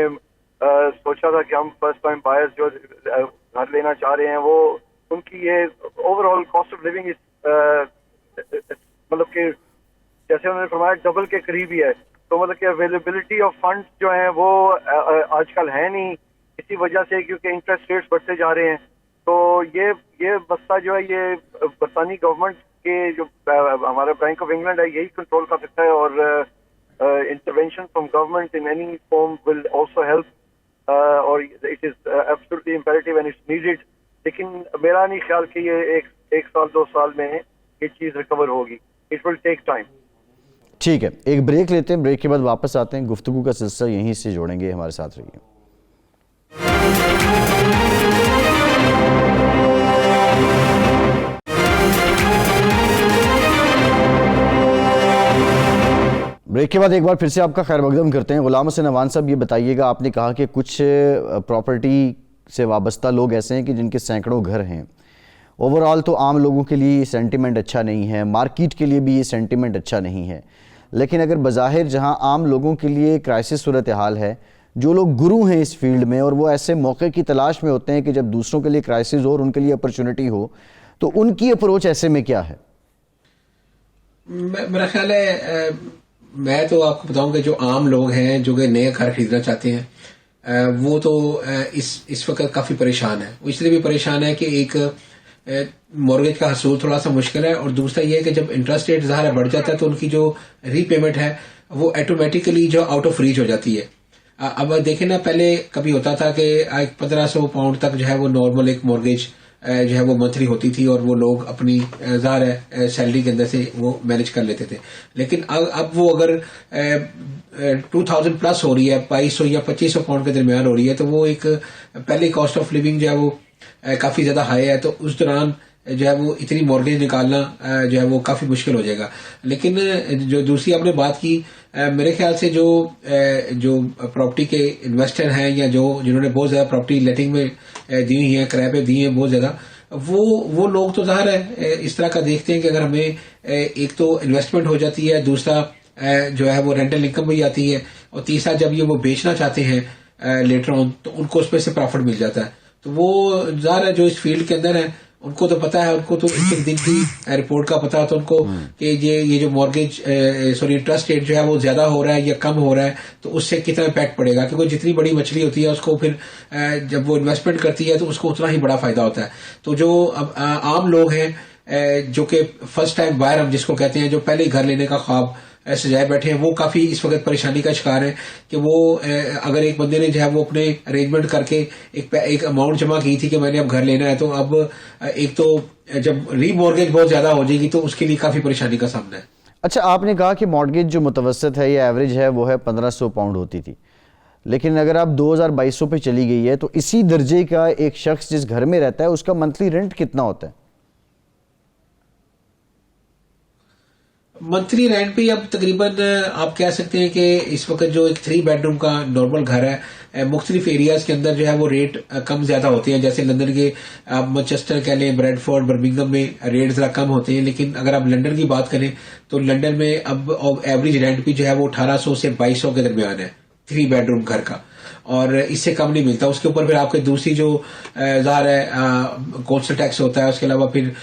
सोचा था कि हम फर्स्ट टाइम बायर्स जो घर लेना चाह रहे हैं, वो उनकी ये ओवरऑल कॉस्ट ऑफ लिविंग मतलब कि जैसे उन्होंने फरमाया डबल के करीब ही है। तो मतलब कि अवेलेबिलिटी ऑफ फंड्स जो हैं वो आजकल है नहीं, इसी वजह से, क्योंकि इंटरेस्ट रेट्स बढ़ते जा रहे हैं। तो ये मसला जो है ये बरतानी गवर्नमेंट के जो हमारा बैंक ऑफ इंग्लैंड है यही कंट्रोल कर सकता है, और intervention from government in any form will also help, और it is absolutely imperative and it's needed. लेकिन मेरा नहीं ख्याल कि ये एक साल 2 साल में ये चीज़ रिकवर होगी, इट विल टेक टाइम। ठीक है, एक ब्रेक लेते हैं, ब्रेक के बाद वापस आते हैं, गुफ्तगू का सिलसिला यहीं से जोड़ेंगे, हमारे साथ रहिए। ब्रेक के बाद एक बार फिर से आपका खैर मकदम करते हैं। गुलाम हुसैन अवान साहब, ये बताइएगा, आपने कहा कि कुछ प्रॉपर्टी से वाबस्ता लोग ऐसे हैं कि जिनके सैकड़ों घर हैं। ओवरऑल तो आम लोगों के लिए सेंटिमेंट अच्छा नहीं है, मार्केट के लिए भी ये सेंटिमेंट अच्छा नहीं है। लेकिन अगर बज़ाहिर जहां आम लोगों के लिए क्राइसिस सूरत हाल है, जो लोग गुरु हैं इस फील्ड में और वो ऐसे मौके की तलाश में होते हैं कि जब दूसरों के लिए क्राइसिस हो और उनके लिए अपॉर्चुनिटी हो, तो उनकी अप्रोच ऐसे में क्या है? मेरा ख्याल है, मैं तो आपको बताऊं कि जो आम लोग हैं जो कि नए घर खरीदना चाहते हैं, वो तो इस वक्त काफ़ी परेशान है। वो इसलिए भी परेशान है कि एक मॉर्गेज का हसूल थोड़ा सा मुश्किल है, और दूसरा ये है कि जब इंटरेस्ट रेट ज़्यादा बढ़ जाता है तो उनकी जो रीपेमेंट है वो ऑटोमेटिकली जो आउट ऑफ रीच हो जाती है। अब देखें ना, पहले कभी होता था कि 1500 पाउंड तक जो है वो नॉर्मल एक मॉर्गेज जो है वो मंथली होती थी, और वो लोग अपनी ज़ाहिर सैलरी के अंदर से वो मैनेज कर लेते थे। लेकिन अब वो अगर 2000 प्लस हो रही है, 2200 या 2500 पाउंड के दरमियान हो रही है, तो वो एक पहले कॉस्ट ऑफ लिविंग जो है वो काफ़ी ज़्यादा हाई है। तो उस दौरान जो है वो इतनी मॉर्गेज निकालना जो है वो काफ़ी मुश्किल हो जाएगा। लेकिन जो दूसरी आपने बात की, मेरे ख्याल से जो प्रॉपर्टी के इन्वेस्टर हैं या जिन्होंने बहुत ज़्यादा प्रॉपर्टी लेटिंग में दी हुई है, किराए पे दी है बहुत ज़्यादा, वो लोग तो ज़ाहिर है इस तरह का देखते हैं कि अगर हमें एक तो इन्वेस्टमेंट हो जाती है, दूसरा जो है वो रेंटल इनकम भी आती है, और तीसरा जब ये वो बेचना चाहते हैं लेटर ऑन तो उनको उस पर से प्रॉफिट मिल जाता है। तो वो ज़ाहिर है जो इस फील्ड के अंदर है उनको तो पता है, उनको तो एक दिन की रिपोर्ट का पता होता है उनको कि ये जो मॉर्गेज इंटरेस्ट रेट जो है वो ज्यादा हो रहा है या कम हो रहा है, तो उससे कितना इम्पैक्ट पड़ेगा। क्योंकि जितनी बड़ी मछली होती है उसको फिर जब वो इन्वेस्टमेंट करती है तो उसको उतना ही बड़ा फायदा होता है। तो जो अब आम लोग हैं जो कि फर्स्ट टाइम बायर हम जिसको कहते हैं, जो पहले ही घर लेने का ख्वाब सजाए बैठे हैं, वो काफी इस वक्त परेशानी का शिकार है कि वो अगर एक बंदे ने जो है वो अपने अरेंजमेंट करके एक अमाउंट जमा की थी कि मैंने अब घर लेना है, तो अब एक तो जब रीमॉर्गेज बहुत ज्यादा हो जाएगी तो उसके लिए काफी परेशानी का सामना है। अच्छा, आपने कहा कि मॉर्गेज जो मुतवसत है या एवरेज है वो है 1500 पाउंड होती थी, लेकिन अगर आप 2200 पे चली गई है तो इसी दर्जे का एक शख्स जिस घर में रहता है उसका मंथली रेंट कितना होता है? मंथली रेंट पे अब तकरीबन आप कह सकते हैं कि इस वक्त जो एक 3 बेडरूम का नॉर्मल घर है मुख्तलिफ एरियाज के अंदर जो है वो रेट कम ज्यादा होते हैं। जैसे लंदन के आप मैनचेस्टर कह लें, ब्रेडफोर्ड, बर्मिंघम में रेट जरा कम होते हैं, लेकिन अगर आप लंदन की बात करें तो लंदन में अब एवरेज रेंट भी जो है वो 1800 से 2200 के दरमियान है 3 बेडरूम घर का, और इससे कम नहीं मिलता। उसके ऊपर फिर आपके दूसरी जो ज़ाहिर है कोस्टल टैक्स होता है, उसके अलावा फिर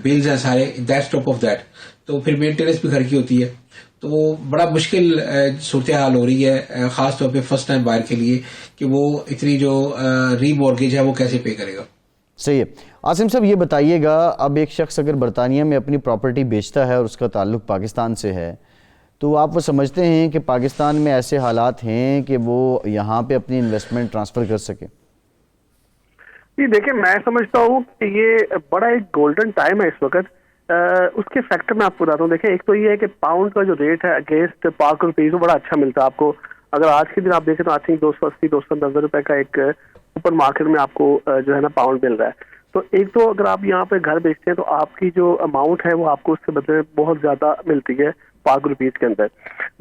बिल्स हैं सारे, दैट्स टॉप ऑफ दैट, तो फिर मेंटेनेंस भी घर की होती है। तो बड़ा मुश्किल सूरत हाल हो रही है खास तौर पे फर्स्ट टाइम बायर के लिए कि वो इतनी जो रीमॉर्गेज है वो कैसे पे करेगा। सही है। आसिम साहब, ये बताइएगा, अब एक शख्स अगर बरतानिया में अपनी प्रॉपर्टी बेचता है और उसका ताल्लुक पाकिस्तान से है, तो आप वो समझते हैं कि पाकिस्तान में ऐसे हालात हैं कि वो यहाँ पे अपनी इन्वेस्टमेंट ट्रांसफ़र कर सके? जी देखिए, मैं समझता हूँ कि ये बड़ा एक गोल्डन टाइम है इस वक्त। उसके फैक्टर मैं आपको बताता हूँ। देखिए, एक तो ये है कि पाउंड का जो रेट है अगेंस्ट पाक रुपीज वो बड़ा अच्छा मिलता है आपको। अगर आज के दिन आप देखें तो आई थिंक 280-290 रुपए का एक ऊपर मार्केट में आपको जो है ना पाउंड मिल रहा है। तो एक तो अगर आप यहाँ पे घर बेचते हैं तो आपकी जो अमाउंट है वो आपको उससे बदले में बहुत ज्यादा मिलती है पाक रुपीज के अंदर।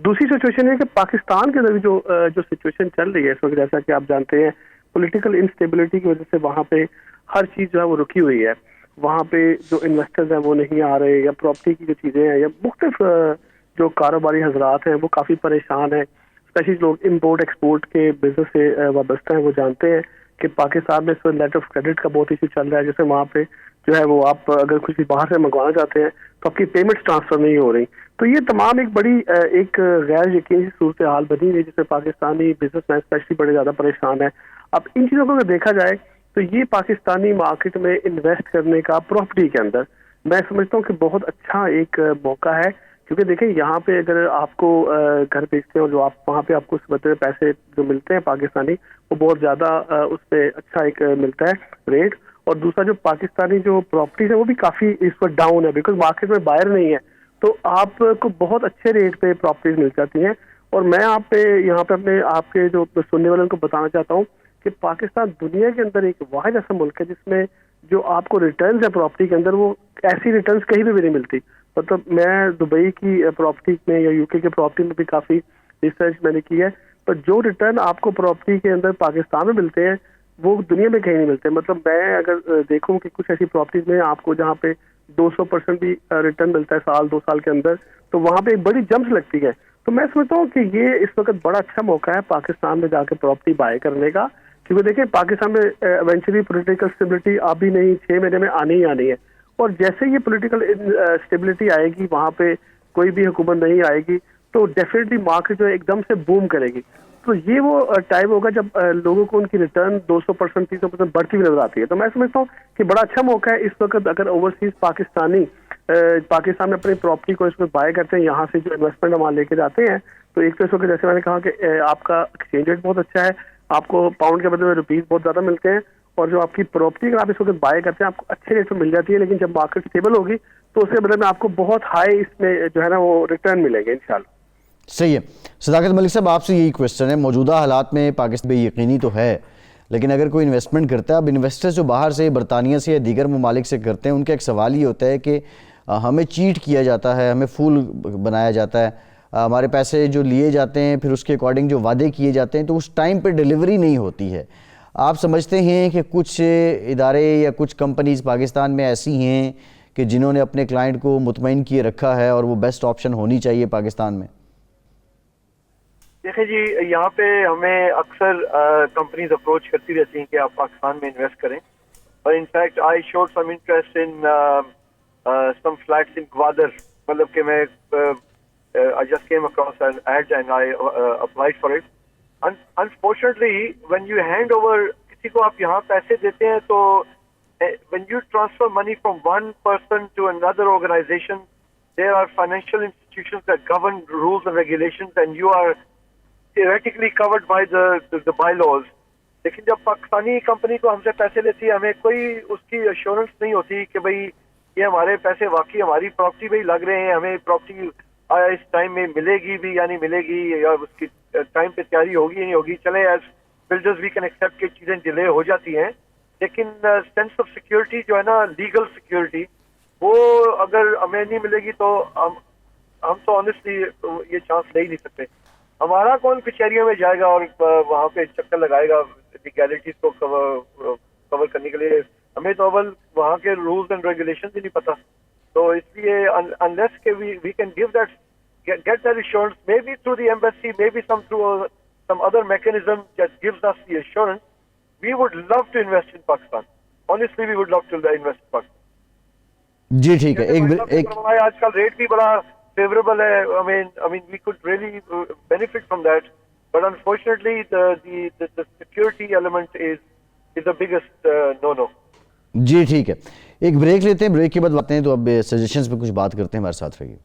दूसरी सिचुएशन है कि पाकिस्तान के अंदर जो सिचुएशन चल रही है इस वक्त, जैसा कि आप जानते हैं, पॉलिटिकल इंस्टेबिलिटी की वजह से वहाँ पे हर चीज जो है वो रुकी हुई है। वहाँ पे जो इन्वेस्टर्स हैं वो नहीं आ रहे, या प्रॉपर्टी की जो चीजें हैं या मुख्तलिफ जो कारोबारी हजरात हैं वो काफी परेशान हैं। स्पेशली लोग इम्पोर्ट एक्सपोर्ट के बिजनेस से वाबस्ता हैं, वो जानते हैं कि पाकिस्तान में इस वक्त लेटर ऑफ क्रेडिट का बहुत इशू चल रहा है, जैसे वहाँ पे जो है वो आप अगर कुछ बाहर से मंगवाना चाहते हैं तो आपकी पेमेंट्स ट्रांसफर नहीं हो रही। तो ये तमाम एक बड़ी एक गैर यकीनी सूरत हाल बनी हुई है जिसमें पाकिस्तानी बिजनेसमैन स्पेशली बड़े ज्यादा परेशान है। अब इन चीजों को अगर देखा जाए तो ये पाकिस्तानी मार्केट में इन्वेस्ट करने का प्रॉपर्टी के अंदर मैं समझता हूँ कि बहुत अच्छा एक मौका है। क्योंकि देखिए, यहाँ पे अगर आपको घर बेचते हो जो आप वहाँ पे आपको उस बदले पैसे जो मिलते हैं पाकिस्तानी वो बहुत ज्यादा उससे अच्छा एक मिलता है रेट। और दूसरा जो पाकिस्तानी जो प्रॉपर्टीज है वो भी काफी इस वक्त डाउन है, बिकॉज मार्केट में बायर नहीं है, तो आपको बहुत अच्छे रेट पे प्रॉपर्टीज मिल जाती हैं। और मैं आप पे यहाँ पे अपने आपके जो सुनने वालों को बताना चाहता हूँ कि पाकिस्तान दुनिया के अंदर एक वाहिद ऐसा मुल्क है जिसमें जो आपको रिटर्न्स है प्रॉपर्टी के अंदर वो ऐसी रिटर्न्स कहीं भी नहीं मिलती। मतलब मैं दुबई की प्रॉपर्टी में या यूके के प्रॉपर्टी में भी काफी रिसर्च मैंने की है, पर जो रिटर्न आपको प्रॉपर्टी के अंदर पाकिस्तान में मिलते हैं वो दुनिया में कहीं नहीं मिलते। मतलब मैं अगर देखूं कि कुछ ऐसी प्रॉपर्टीज में आपको जहाँ पे 200% भी रिटर्न मिलता है साल 2 साल के अंदर, तो वहाँ पे एक बड़ी जंप्स लगती है। तो मैं समझता हूँ कि ये इस वक्त बड़ा अच्छा मौका है पाकिस्तान में जाकर प्रॉपर्टी बाय करने का। क्योंकि देखिए, पाकिस्तान में इवेंचुअली पॉलिटिकल स्टेबिलिटी अभी नहीं 6 महीने में आनी ही आनी है, और जैसे ये पॉलिटिकल स्टेबिलिटी आएगी, वहाँ पे कोई भी हुकूमत नहीं आएगी, तो डेफिनेटली मार्केट जो है एकदम से बूम करेगी। तो ये वो टाइम होगा जब लोगों को उनकी रिटर्न 200% 300% बढ़ती हुई नजर आती है। तो मैं समझता हूँ कि बड़ा अच्छा मौका है इस वक्त अगर ओवरसीज पाकिस्तान में अपनी प्रॉपर्टी को इसमें बाय करते हैं, यहाँ से जो इन्वेस्टमेंट हम लेके जाते हैं, तो एक तो इस वक्त जैसे मैंने कहा कि आपका एक्सचेंज रेट बहुत अच्छा है, आपको पाउंड के बदले में रुपीज बहुत ज्यादा मिलते हैं, और जो आपकी प्रॉपर्टी अगर आप इस वक्त बाय करते हैं आपको अच्छे रेट में मिल जाती है। लेकिन जब मार्केट स्टेबल होगी तो उसके बदले में आपको बहुत हाई इसमें जो है ना वो रिटर्न मिलेंगे इंशाल्लाह। सही है। सदाकत मलिक साहब, आपसे यही क्वेश्चन है, मौजूदा हालात में पाकिस्तान बेयकीनी तो है, लेकिन अगर कोई इन्वेस्टमेंट करता है, अब इन्वेस्टर्स जो बाहर से बरतानिया से या दीगर ममालिक से करते हैं, उनका एक सवाल ये होता है कि हमें चीट किया जाता है, हमें फूल बनाया जाता है, हमारे पैसे जो लिए जाते हैं फिर उसके अकॉर्डिंग जो वादे किए जाते हैं तो उस टाइम पे डिलीवरी नहीं होती है। आप समझते हैं कि कुछ इदारे या कुछ कंपनीज पाकिस्तान में ऐसी हैं कि जिन्होंने अपने क्लाइंट को मुतमईन किए रखा है और वो बेस्ट ऑप्शन होनी चाहिए पाकिस्तान में? देखिए जी, यहाँ पे हमें अक्सर कंपनीज अप्रोच करती रहती हैं कि आप पाकिस्तान में इन्वेस्ट करें, और in fact I showed some interest in some flats in Gwadar, मतलब कि मैं I just came across an ad and I applied for it. Unfortunately, when you hand over, किसी को आप यहाँ पैसे देते हैं तो when you transfer money from one person to another organization, there are financial institutions that govern rules and regulations, and you are theoretically covered by the bylaws. लेकिन जब पाकिस्तानी कंपनी को हमसे पैसे लेती है, हमें कोई उसकी एश्योरेंस नहीं होती कि भाई ये हमारे पैसे वाकई हमारी प्रॉपर्टी में ही लग रहे हैं, हमें प्रॉपर्टी इस टाइम में मिलेगी भी या नहीं मिलेगी, या उसकी टाइम पे तैयारी होगी या नहीं होगी. चले as builders we can accept कि चीजें डिले हो जाती हैं, लेकिन सेंस ऑफ सिक्योरिटी जो है ना, लीगल सिक्योरिटी, वो अगर हमें नहीं मिलेगी तो हम तो ऑनेस्टली ये चांस ले ही नहीं सकते. हमारा कौन कचहरियों में जाएगा और वहाँ पे चक्कर लगाएगा लीगैलिटीज को कवर करने के लिए. हमें तो अव्वल वहाँ के रूल्स एंड रेगुलेशन ही नहीं पता. तो इसलिए unless we can give that, get that assurance, maybe through the embassy, maybe some other mechanism that gives us the assurance, we would love to invest in Pakistan. Honestly, we would love to invest in Pakistan. जी ठीक है. एक आजकल rate भी बड़ा favourable है. I mean we could really benefit from that, but unfortunately the security element is the biggest no. जी ठीक है. एक ब्रेक लेते हैं, ब्रेक के बाद आते हैं तो अब सजेशंस पे कुछ बात करते हैं. हमारे साथ रहिए.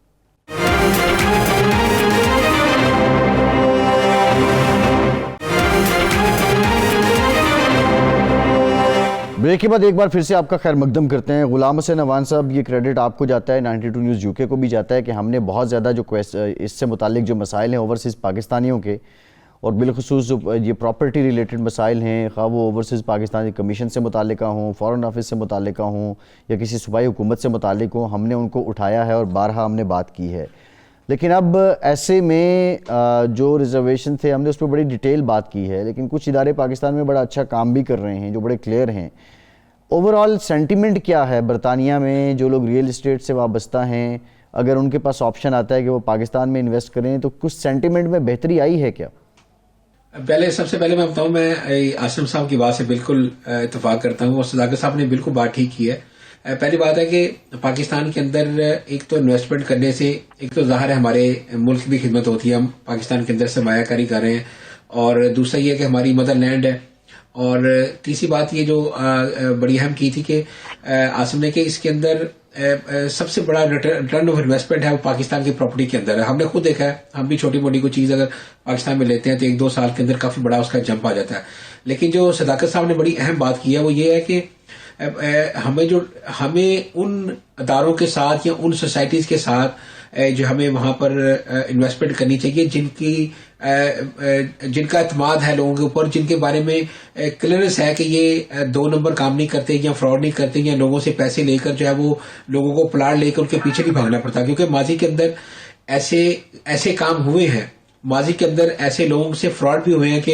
ब्रेक के बाद एक बार फिर से आपका खैर मकदम करते हैं. गुलाम हसन अवान साहब, ये क्रेडिट आपको जाता है, 92 न्यूज़ यूके को भी जाता है कि हमने बहुत ज़्यादा जो इससे मुतालिक जो मसाइल हैं ओवरसीज़ पाकिस्तानियों के, और बिलखुसूस जो ये प्रॉपर्टी रिलेटेड मसाइल हैं, खा वो ओवरसीज़ पाकिस्तानी कमीशन से मुतालिका हों, फ़ॉरेन ऑफिस से मुतालिका हों या किसी सूबाई हुकूमत से मुतालिक हों, हमने उनको उठाया है और बारहा हमने बात की है. लेकिन अब ऐसे में जो रिजर्वेशन थे हमने उस पर बड़ी डिटेल बात की है, लेकिन कुछ इदारे पाकिस्तान में बड़ा अच्छा काम भी कर रहे हैं जो बड़े क्लियर हैं. ओवरऑल सेंटिमेंट क्या है बरतानिया में? जो लोग रियल इस्टेट से वाबस्ता हैं, अगर उनके पास ऑप्शन आता है कि वो पाकिस्तान में इन्वेस्ट करें, तो कुछ सेंटिमेंट में बेहतरी आई है क्या? सबसे पहले मैं बताऊं, मैं आसिम साहब की बात से बिल्कुल इत्तेफाक करता हूं और सदाकत साहब ने बिल्कुल बात ठीक की है. पहली बात है कि पाकिस्तान के अंदर एक तो इन्वेस्टमेंट करने से एक तो जाहिर है हमारे मुल्क की खिदमत होती है, हम पाकिस्तान के अंदर सरमायाकारी कर रहे हैं, और दूसरा ये कि हमारी मदरलैंड है, और तीसरी बात ये जो बड़ी अहम की थी कि आसिम ने कि इसके अंदर सबसे बड़ा रिटर्न ऑफ इन्वेस्टमेंट है वो पाकिस्तान की प्रॉपर्टी के अंदर है. हमने खुद देखा है, हम भी छोटी मोटी कोई चीज अगर पाकिस्तान में लेते हैं तो 1-2 साल के अंदर काफी बड़ा उसका जंप आ जाता है. लेकिन जो सदाकत साहब ने बड़ी अहम बात की है वो ये है कि हमें उन अदारों के साथ या उन सोसाइटीज के साथ जो हमें वहां पर इन्वेस्टमेंट करनी चाहिए जिनका एतमाद है लोगों के ऊपर, जिनके बारे में क्लियरेंस है कि ये 2 नंबर काम नहीं करते या फ्रॉड नहीं करते या लोगों से पैसे लेकर जो है वो लोगों को प्लाट लेकर उनके पीछे नहीं भागना पड़ता. क्योंकि माजी के अंदर ऐसे काम हुए हैं, माजी के अंदर ऐसे लोगों से फ्रॉड भी हुए हैं कि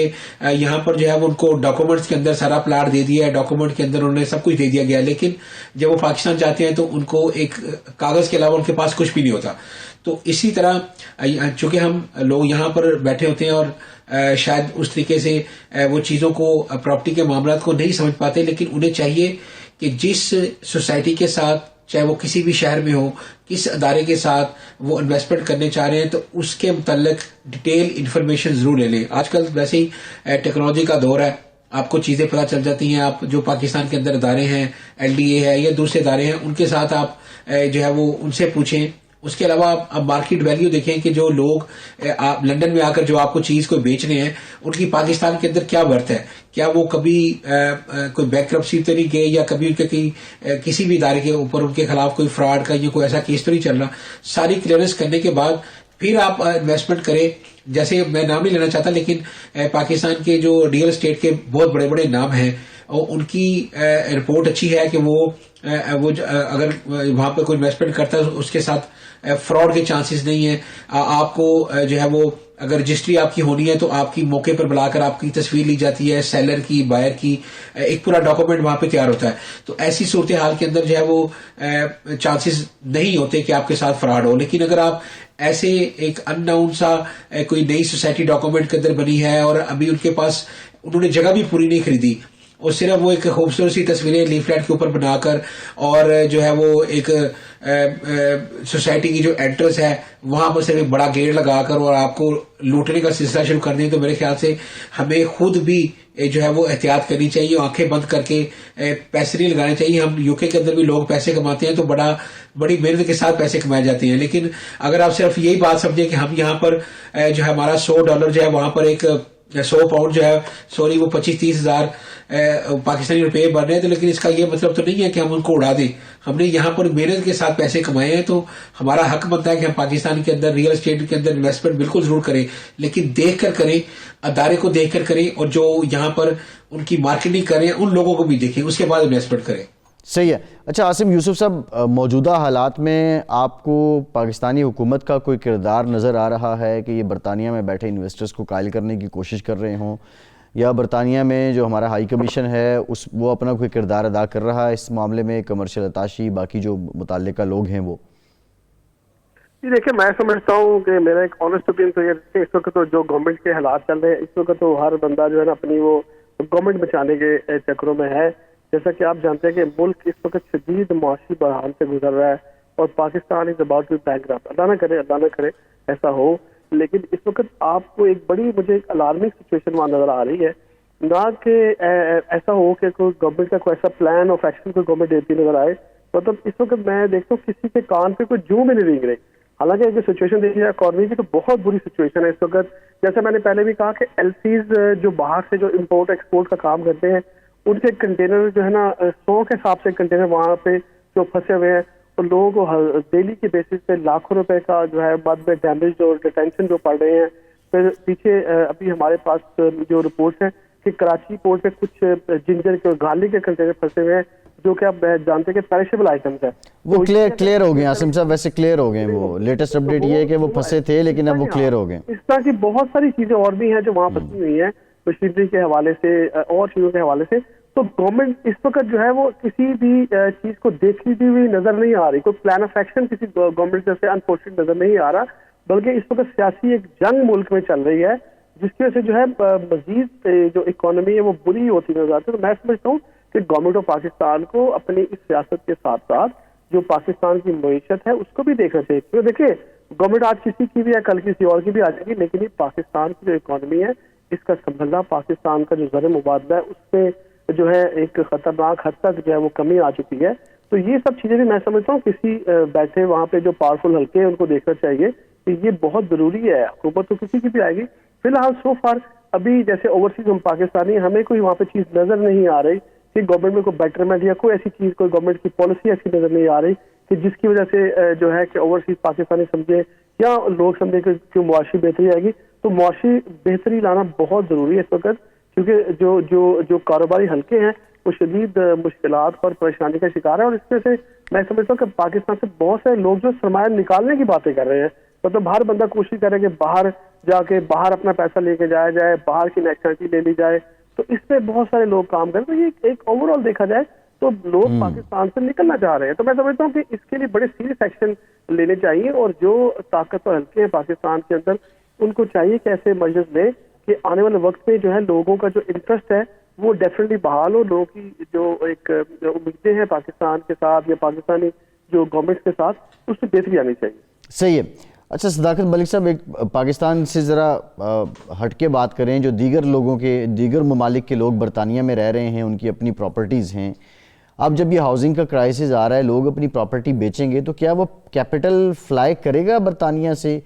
यहाँ पर जो है वो उनको डॉक्यूमेंट्स के अंदर सारा प्लाट दे दिया है, डॉक्यूमेंट के अंदर उन्हें सब कुछ दे दिया गया, लेकिन जब वो पाकिस्तान जाते हैं तो उनको एक कागज के अलावा उनके पास कुछ भी नहीं होता. तो इसी तरह चूंकि हम लोग यहाँ पर बैठे होते हैं और शायद उस तरीके से वो चीजों को, प्रॉपर्टी के मामला को नहीं समझ पाते, लेकिन उन्हें चाहिए कि जिस सोसाइटी के साथ, चाहे वो किसी भी शहर में हो, किस अदारे के साथ वो इन्वेस्टमेंट करने चाह रहे हैं तो उसके मुतल्लिक डिटेल इन्फॉर्मेशन जरूर ले लें. आजकल वैसे ही टेक्नोलॉजी का दौर है, आपको चीजें पता चल जाती हैं. आप जो पाकिस्तान के अंदर अदारे हैं, LDA है या दूसरे अदारे हैं, उनके साथ आप जो है वो उनसे पूछें. उसके अलावा आप मार्केट वैल्यू देखें कि जो लोग आप लंदन में आकर जो आपको चीज को बेच रहे हैं उनकी पाकिस्तान के अंदर क्या वर्थ है, क्या वो कभी कोई बैंकरप्सी तो नहीं गए या कभी उनके किसी भी इदारे के ऊपर उनके खिलाफ कोई फ्रॉड का या कोई ऐसा केस तो नहीं चल रहा. सारी क्लियरेंस करने के बाद फिर आप इन्वेस्टमेंट करें. जैसे मैं नाम नहीं लेना चाहता, लेकिन पाकिस्तान के जो रियल एस्टेट के बहुत बड़े बड़े नाम हैं और उनकी रिपोर्ट अच्छी है कि वो अगर वहां पर कोई इन्वेस्टमेंट करता है उसके साथ फ्रॉड के चांसेस नहीं है. आपको जो है वो अगर रजिस्ट्री आपकी होनी है तो आपकी मौके पर बुलाकर आपकी तस्वीर ली जाती है, सेलर की, बायर की, एक पूरा डॉक्यूमेंट वहां पे तैयार होता है. तो ऐसी सूरत हाल के अंदर जो है वो चांसेस नहीं होते कि आपके साथ फ्रॉड हो. लेकिन अगर आप ऐसे एक अननाउन सा कोई नई सोसाइटी डॉक्यूमेंट के अंदर बनी है और अभी उनके पास उन्होंने जगह भी पूरी नहीं खरीदी और सिर्फ वो एक खूबसूरत सी तस्वीरें लीफलेट के ऊपर बनाकर और जो है वो एक सोसाइटी की जो एंट्रेंस है वहां पर सिर्फ एक बड़ा गेट लगाकर और आपको लूटने का सिलसिला शुरू कर दें, तो मेरे ख्याल से हमें खुद भी जो है वो एहतियात करनी चाहिए, आंखें बंद करके पैसे नहीं लगाने चाहिए। हम यूके के अंदर भी लोग पैसे कमाते हैं तो बड़ी मेहनत के साथ पैसे कमाए जाते हैं, लेकिन अगर आप सिर्फ यही बात समझें कि हम यहाँ पर जो है हमारा $100 जो है वहां पर एक 100 पाउंड जो है सॉरी वो 25-30 हजार पाकिस्तानी रुपए बन रहे हैं, तो लेकिन इसका ये मतलब तो नहीं है कि हम उनको उड़ा दें। हमने यहाँ पर मेहनत के साथ पैसे कमाए हैं, तो हमारा हक बनता है कि हम पाकिस्तान के अंदर रियल एस्टेट के अंदर इन्वेस्टमेंट बिल्कुल जरूर करें, लेकिन देख कर करें, अदारे को देख कर करें, और जो यहाँ पर उनकी मार्केटिंग करें उन लोगों को भी देखें, उसके बाद इन्वेस्टमेंट करें। सही है। अच्छा आसिम यूसुफ साहब, मौजूदा हालात में आपको पाकिस्तानी हुकूमत का कोई किरदार नज़र आ रहा है कि ये बरतानिया में बैठे इन्वेस्टर्स को कायल करने की कोशिश कर रहे हों, या बरतानिया में जो हमारा हाई कमीशन है वो अपना कोई किरदार अदा कर रहा है इस मामले में, कमर्शियल अताशी बाकी जो मुतल्लिका लोग हैं वो? जी देखिए, मैं समझता हूँ कि मेरा एक ऑनेस्ट ओपिनियन तो ये है, इस वक्त तो जो गवर्नमेंट के हालात चल रहे हैं, इस वक्त तो हर बंदा जो है ना अपनी वो गवर्नमेंट बचाने के चक्करों में है। जैसा कि आप जानते हैं कि मुल्क इस वक्त शदीद मुआशी बहरान से गुजर रहा है और Pakistan is about to bankrupt. अल्लाह ना करे ऐसा हो, लेकिन इस वक्त आपको एक बड़ी मुझे एक अलार्मिंग सिचुएशन वहाँ नजर आ रही है। ना कि ऐसा हो कि कोई गवर्नमेंट का कोई ऐसा प्लान ऑफ एक्शन कोई गवर्नमेंट देती नजर आए, मतलब इस वक्त मैं देखता हूँ किसी के कान पे कोई जूं में नहीं रेंग रही। हालांकि अगर सिचुएशन देखी जाए इकॉनमी की तो बहुत बुरी सिचुएशन है इस वक्त। जैसे मैंने पहले भी कहा कि एलसीज जो बाहर से जो इम्पोर्ट एक्सपोर्ट का काम करते हैं, उनके कंटेनर जो है ना 100 के हिसाब से कंटेनर वहाँ पे जो फंसे हुए हैं, और लोगों को डेली के बेसिस पे लाखों रुपए का जो है बाद में डैमेज और डिटेंशन जो पड़ रहे हैं। फिर पीछे अभी हमारे पास जो रिपोर्ट है कि कराची पोर्ट पे कुछ जिंजर के और गार्लिक के कंटेनर फंसे हुए हैं, जो कि आप जानते हैं कि पेरिशेबल आइटम्स है। वो तो क्लियर हो गए आसिम साहब, वैसे क्लियर हो गए। वो लेटेस्ट अपडेट ये है कि वो फंसे थे लेकिन अब वो क्लियर हो गए। इस तरह की बहुत सारी चीजें और भी हैं जो वहाँ फंसी हुई हैं, मशीनरी के हवाले से और चीजों के हवाले से। तो गवर्नमेंट इस वक्त जो है वो किसी भी चीज को देखती हुई नजर नहीं आ रही, कोई प्लान ऑफ एक्शन किसी गवर्नमेंट से अनफॉर्चुनेट नजर नहीं आ रहा, बल्कि इस वक्त सियासी एक जंग मुल्क में चल रही है, जिसकी वजह से जो है मजीद जो इकोनॉमी है वो बुरी होती नजर आती है। तो मैं समझता हूँ कि गवर्नमेंट ऑफ पाकिस्तान को अपनी इस सियासत के साथ साथ जो पाकिस्तान की मईशत है उसको भी देखना चाहिए। क्योंकि देखिए, गवर्नमेंट आज किसी की भी या कल किसी और की भी आ जाएगी, लेकिन ये पाकिस्तान की जो इकोनॉमी है इसका संभलना, पाकिस्तान का जो ज़र मुबादला है उसमें जो है एक खतरनाक हद तक जो है वो कमी आ चुकी है। तो ये सब चीजें भी मैं समझता हूँ किसी बैठे वहाँ पे जो पावरफुल हल्के हैं उनको देखना चाहिए कि ये बहुत जरूरी है। हुकूमत तो किसी की भी आएगी, फिलहाल सो फार अभी जैसे ओवरसीज हम पाकिस्तानी, हमें कोई वहाँ पे चीज नजर नहीं आ रही कि गवर्नमेंट में कोई बेटरमेंट या कोई ऐसी चीज, कोई गवर्नमेंट की पॉलिसी ऐसी नजर नहीं आ रही कि जिसकी वजह से जो है कि ओवरसीज पाकिस्तानी समझे या लोग समझे कि मुआशी बेहतरी आएगी। तो मुआशी बेहतरी लाना बहुत जरूरी है इस वक्त, क्योंकि जो जो जो कारोबारी हल्के हैं वो शदीद मुश्किलात और परेशानी का शिकार है। और इसमें से मैं समझता हूँ कि पाकिस्तान से बहुत सारे लोग जो सरमाया निकालने की बातें कर रहे हैं, मतलब हर बंदा कोशिश करे कि बाहर जाके बाहर अपना पैसा लेके जाया जाए, बाहर की नेशनलिटी ले ली जाए। तो इसमें बहुत सारे लोग काम कर रहे हैं। तो ये एक ओवरऑल देखा जाए तो लोग पाकिस्तान से निकलना चाह रहे हैं। तो मैं समझता हूँ कि इसके लिए बड़े सीरियस एक्शन लेने चाहिए, और जो ताकतवर हल्के हैं पाकिस्तान के अंदर उनको चाहिए कि ऐसे मजलिस लें कि आने वाले वक्त में जो है लोगों का जो इंटरेस्ट है वो डेफिनेटली बहाल हो, लोगों की जो एक उम्मीदें हैं पाकिस्तान के साथ या पाकिस्तानी जो गवर्नमेंट के साथ, उसमें बेहतरी आनी चाहिए। सही है। अच्छा सदाकत मलिक साहब, एक पाकिस्तान से ज़रा हट के बात करें, जो दीगर ममालिक के लोग बरतानिया में रह रहे हैं, उनकी अपनी प्रॉपर्टीज़ हैं। अब जब ये हाउसिंग का क्राइसिस आ रहा है, लोग अपनी प्रॉपर्टी बेचेंगे, तो क्या वो कैपिटल फ्लाई करेगा बरतानिया से?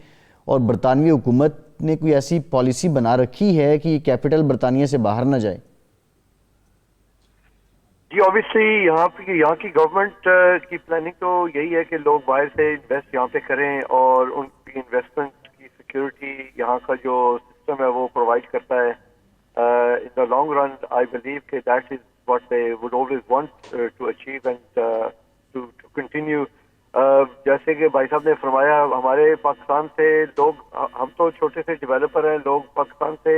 और बरतानवी हुकूमत ने कोई ऐसी पॉलिसी बना रखी है कि कैपिटल बरतानिया से बाहर ना जाए? जी ऑब्वियसली यहाँ की गवर्नमेंट की प्लानिंग तो यही है कि लोग बाहर से इन्वेस्ट यहाँ पे करें और उनकी इन्वेस्टमेंट की सिक्योरिटी यहाँ का जो सिस्टम है वो प्रोवाइड करता है। In the long run I believe कि that is what they would always want to achieve and to continue. जैसे कि भाई साहब ने फरमाया, हमारे पाकिस्तान से लोग, हम तो छोटे से डेवलपर हैं, लोग पाकिस्तान से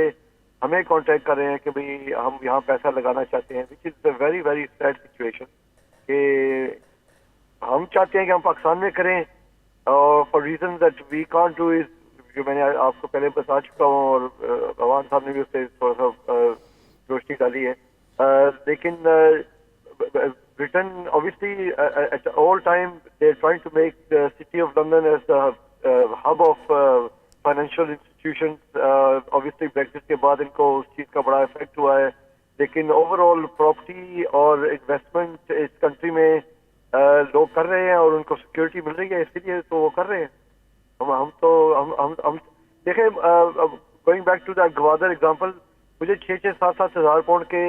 हमें कांटेक्ट कर रहे हैं कि भाई हम यहाँ पैसा लगाना चाहते हैं, which is a very very sad situation कि हम चाहते हैं कि हम पाकिस्तान में करें और for reason that we can't do is, जो मैंने आपको पहले बता चुका हूँ और अवान साहब ने भी उससे थोड़ा सा रोशनी डाली है लेकिन Britain obviously at all time they're trying to make the city of London as the hub of financial institutions. Obviously Brexit के बाद इनको उस चीज का बड़ा इफेक्ट हुआ है, लेकिन ओवरऑल प्रॉपर्टी और इन्वेस्टमेंट इस कंट्री में लोग कर रहे हैं और उनको सिक्योरिटी मिल रही है, इसीलिए तो वो कर रहे हैं। हम देखें, going back to the Gwadar example, मुझे 6-7 हज़ार पाउंड के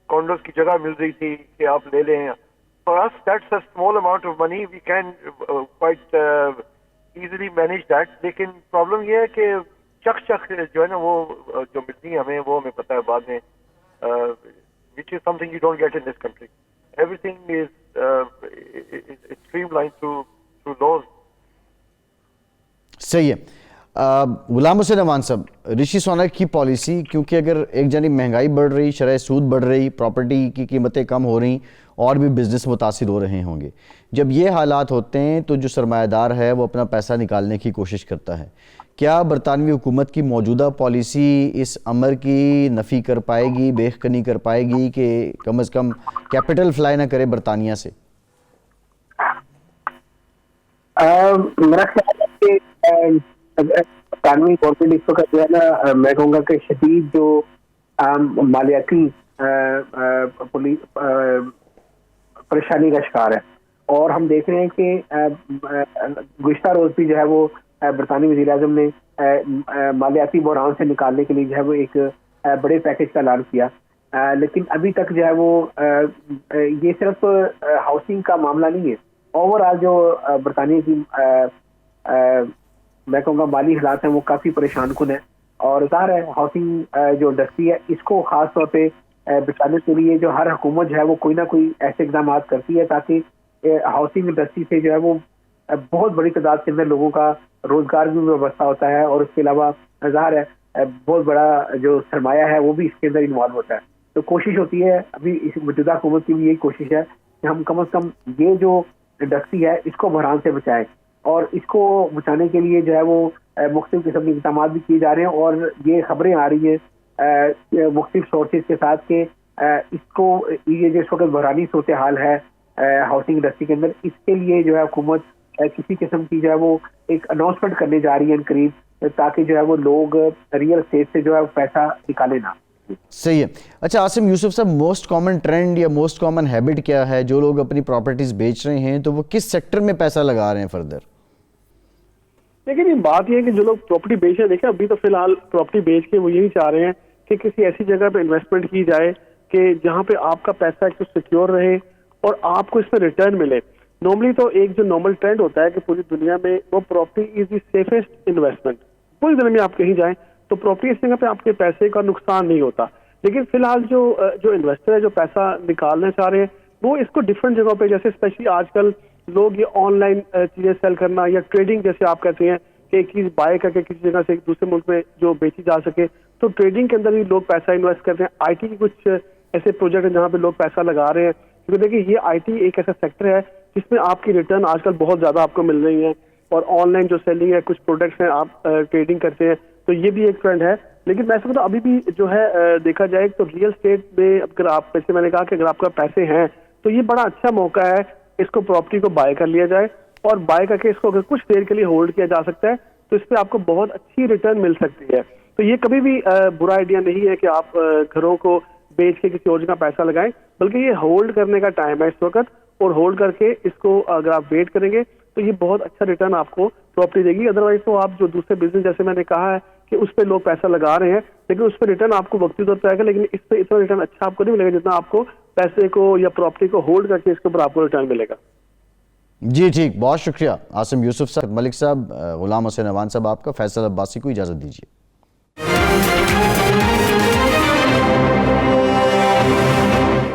कॉन्डोज की जगह मिल रही थी कि आप ले लें। For us that's a small amount of money, we can quite easily manage that. लेकिन प्रॉब्लम ये है कि चक जो है ना, वो जो मिलती है हमें, वो हमें पता है बाद में, which is something you don't get in this country. Everything is streamline through laws. सही है। गुलाम हुसैन अमान साहब, ऋषि सुनक की पॉलिसी, क्योंकि अगर एक जानी महंगाई बढ़ रही, शरह सूद बढ़ रही, प्रॉपर्टी की कीमतें कम हो रही और भी बिजनेस मुतासिर हो रहे होंगे, जब ये हालात होते हैं तो जो सरमायादार है वो अपना पैसा निकालने की कोशिश करता है। क्या बरतानवी हुकूमत की मौजूदा पॉलिसी इस अमर की नफ़ी कर पाएगी, बेखनी कर पाएगी कि कम अज़ कम कैपिटल फ्लाई ना करे बरतानिया से? मेरा ख्याल है कि कानूनी गवर्नमेंट इस वक्त जो है ना, मैं कहूँगा कि शदीद जो मालियाती परेशानी का शिकार है। और हम देख रहे हैं कि गुज़िश्ता रोज भी जो है वो बरतानी वज़ीर-ए-आज़म ने मालियाती बहरान से निकालने के लिए जो है वो एक बड़े पैकेज का ऐलान किया, लेकिन अभी तक जो है वो ये सिर्फ हाउसिंग का मामला नहीं है। ओवरऑल जो बरतानिया की मैं कहूँगा माली हालात हैं वो काफ़ी परेशान कुन है। और ज़ाहिर है हाउसिंग जो इंडस्ट्री है इसको ख़ास तौर पे बचाने के लिए जो हर हुकूमत जो है वो कोई ना कोई ऐसे इक़दाम करती है ताकि हाउसिंग इंडस्ट्री से जो है वो बहुत बड़ी तादाद के अंदर लोगों का रोज़गार भी व्यवस्था होता है। और उसके अलावा ज़ाहिर है बहुत बड़ा जो सरमाया है वो भी इसके अंदर इन्वॉल्व होता है। तो कोशिश होती है, अभी इस मौजूदा हुकूमत की भी यही कोशिश है कि हम कम अज़ कम ये जो इंडस्ट्री है इसको बहरान से बचाएं। और इसको बचाने के लिए जो है वो मुख्तलिफ किस्म के इक़दाम भी किए जा रहे हैं। और ये खबरें आ रही है मुख्तलिफ सोर्सेज के साथ कि इसको ये जो इस वक्त बहरानी सूरत हाल है हाउसिंग इंडस्ट्री के अंदर, इसके लिए जो है हुकूमत किसी किस्म की जो है वो एक अनाउंसमेंट करने जा रही है करीब, ताकि जो है वो लोग रियल एस्टेट से जो है पैसा निकाले ना। सही है। अच्छा आसिम यूसुफ साहब, मोस्ट कॉमन ट्रेंड या मोस्ट कॉमन हैबिट क्या है? जो लोग अपनी प्रॉपर्टीज बेच रहे हैं तो वो किस सेक्टर में पैसा लगा रहे हैं फर्दर? लेकिन ये बात ये है कि जो लोग प्रॉपर्टी बेच रहे हैं, देखिए अभी तो फिलहाल प्रॉपर्टी बेच के वो यही चाह रहे हैं कि किसी ऐसी जगह पे इन्वेस्टमेंट की जाए कि जहाँ पे आपका पैसा एक तो सिक्योर रहे और आपको इसमें रिटर्न मिले। नॉर्मली तो एक जो नॉर्मल ट्रेंड होता है कि पूरी दुनिया में वो property is the safest investment. पूरी दुनिया में आप कहीं जाएं तो प्रॉपर्टी इस जगह पे आपके पैसे का नुकसान नहीं होता। लेकिन फिलहाल जो इन्वेस्टर है जो पैसा निकालना चाह रहे हैं वो इसको डिफरेंट जगहों पे, जैसे स्पेशली आजकल लोग ये ऑनलाइन चीजें सेल करना या ट्रेडिंग, जैसे आप कहते हैं कि एक चीज बाय करके किसी जगह से एक दूसरे मुल्क में जो बेची जा सके, तो ट्रेडिंग के अंदर भी लोग पैसा इन्वेस्ट करते हैं। आईटी की कुछ ऐसे प्रोजेक्ट है जहाँ पे लोग पैसा लगा रहे हैं, क्योंकि देखिए ये आईटी एक ऐसा सेक्टर है जिसमें आपकी रिटर्न आजकल बहुत ज्यादा आपको मिल रही है। और ऑनलाइन जो सेलिंग है, कुछ प्रोडक्ट्स हैं आप ट्रेडिंग करते हैं, तो ये भी एक ट्रेंड है। लेकिन मैं समझता हूं अभी भी जो है देखा जाए तो रियल स्टेट में अगर आप, जैसे मैंने कहा कि अगर आपका पैसे हैं तो ये बड़ा अच्छा मौका है, इसको प्रॉपर्टी को बाय कर लिया जाए और बाय करके इसको अगर कुछ देर के लिए होल्ड किया जा सकता है तो इस पर आपको बहुत अच्छी रिटर्न मिल सकती है। तो ये कभी भी बुरा आइडिया नहीं है कि आप घरों को बेच के किसी और जगह पैसा लगाएं, बल्कि ये होल्ड करने का टाइम है इस वक्त। और होल्ड करके इसको अगर आप वेट करेंगे तो ये बहुत अच्छा रिटर्न आपको प्रॉपर्टी देगी। अदरवाइज तो आप जो दूसरे बिजनेस, जैसे मैंने कहा है कि उस पर लोग पैसा लगा रहे हैं लेकिन उस पर रिटर्न आपको वक्ती तौर पर आएगा, लेकिन इस पर इतना रिटर्न अच्छा आपको नहीं मिलेगा जितना आपको पैसे को या प्रॉपर्टी को होल्ड करके इसके ऊपर आपको रिटर्न मिलेगा। जी ठीक, बहुत शुक्रिया आसिम यूसुफ साहब, मलिक साहब, गुलाम हुसैन अमान साहब, आपका। फैसल अब्बासी को इजाज़त दीजिए।